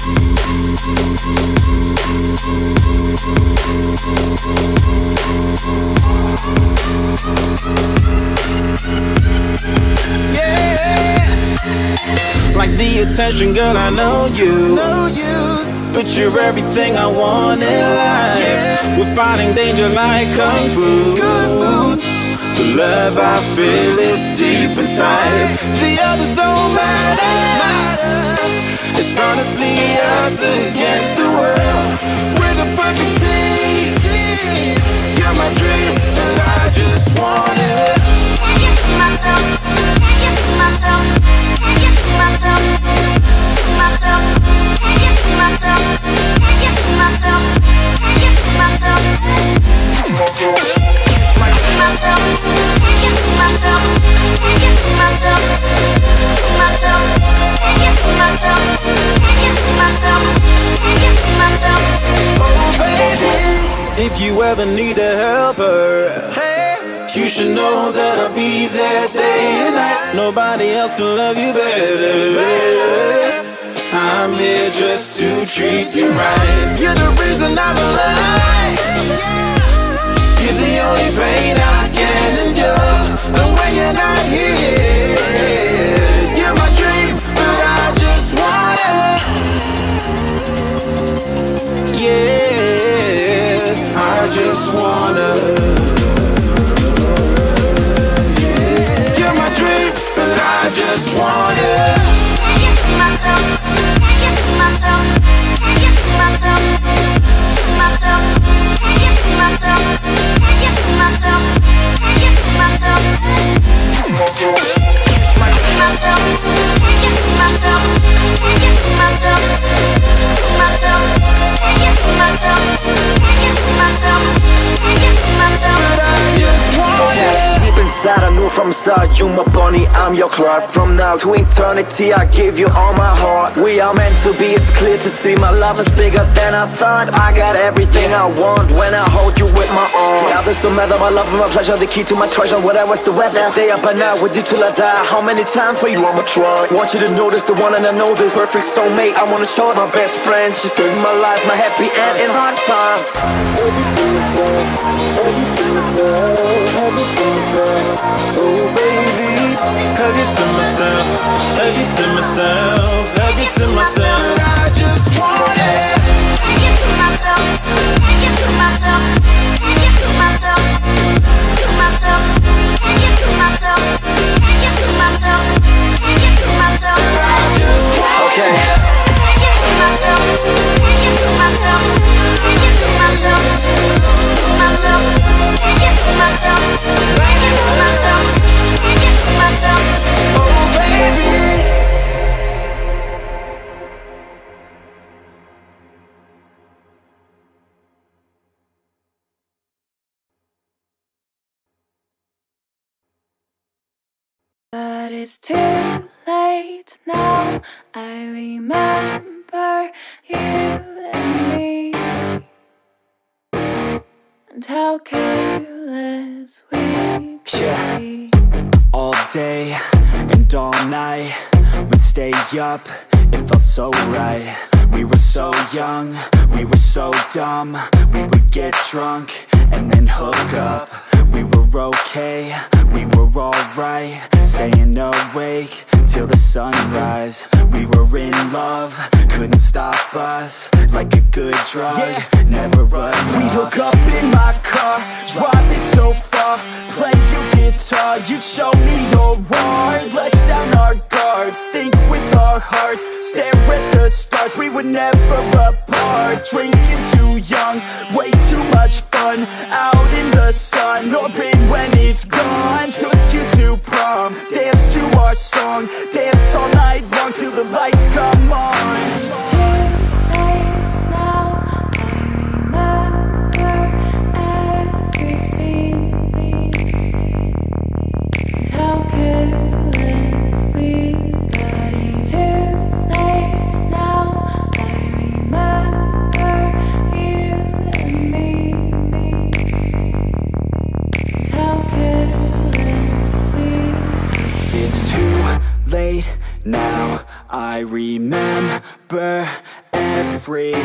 Like the attention, girl, I know you. But you're everything I want in life. We're fighting danger like Kung Fu. The love I feel is deep inside. The others don't matter. It's honestly us against the world. We're the perfect team. You're my dream, and I just want it. Can't get to myself. Can't get to myself. Can't get to myself. To myself. Can't get to myself. Can't get to myself. Can't get to myself. It's my myself. Can't get to myself. Can't get to myself. To myself. Can't get to myself. Can't get to myself. Can't get to myself. Oh baby, if you ever need a helper, you should know that I'll be there day and night. Nobody else can love you better. I'm here just to treat you right. You're the reason I'm alive. You're the only pain I can endure. And when you're not here, you're my dream, but I just want it. Yeah, I just wanna. I just want it. Can't get to myself. Can't get to myself. Can't get to myself. To myself. Can't get to myself. Can't get to myself. Can't get to myself. It's my myself. Can't get to myself. Can't get to myself. To myself. Can't get to myself. Can't get to myself. Can't get to myself. But I just want it. Deep inside I knew from the start, you my bunny, I'm your Clark. From now to eternity I give you all my heart. We are meant to be, it's clear to see. My love is bigger than I thought. I got everything I want when I hold you with my arms. Now this don't matter, my love and my pleasure, the key to my treasure. Whatever's the weather, day up and out with you till I die. How many times for you I'ma try? Want you to notice the one and I know this perfect soulmate. I wanna show it my best friend. She saved my life, my happy end in hard times. Oh baby, hug it to myself, hug it to myself, hug it to myself. But I just want it. Can't get to myself. Can't get to myself. Can't get to myself. To myself. Can't get to myself. Can't get to myself. Can't get to myself. I just want Okay. it. Can't get to myself. Can't get to myself. Can't get to myself. To myself. Can't get to myself. Can't get to myself. Can't get to myself. Oh baby. But it's too late now. I remember you and me, and how careless we could be. All day and all night, we'd stay up, it felt so right. We were so young, we were so dumb. We would get drunk and then hook up. We were okay, we were alright, staying awake till the sunrise. We were in love, couldn't stop us. Like a good drug, never run. We'd hook up in my car, drive it so far, play your guitar, you'd show me your art. Let down our guards, think with our hearts, stare at the stars. We were never apart, drinking too young, way too much fun. Out in the sun, or pain when it's gone. Took you to prom, dance to our song, dance all night long till the lights come on. Now I remember everything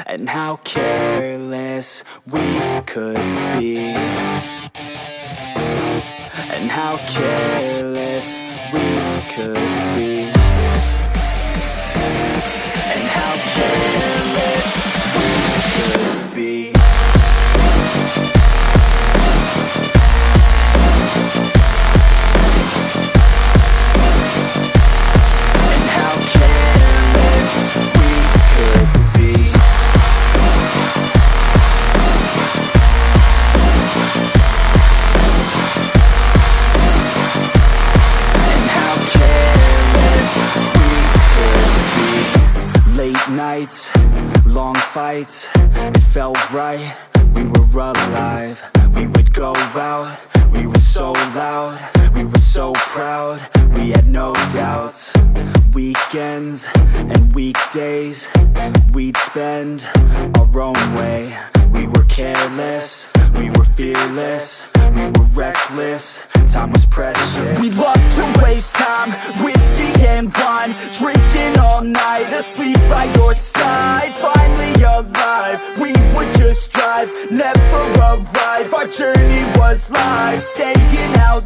and how careless we could be, and how careless we could be, and how careless we could be. Nights, long fights, it felt right, we were alive. We would go out, we were so loud, we were so proud, we had no doubts. Weekends and weekdays, we'd spend our own way. We were careless, we were fearless, we were reckless, time was precious. We loved to waste time, whiskey and wine, drinking all night, asleep by your side. Finally alive, we would just drive, never arrive. Our journey was life, staying out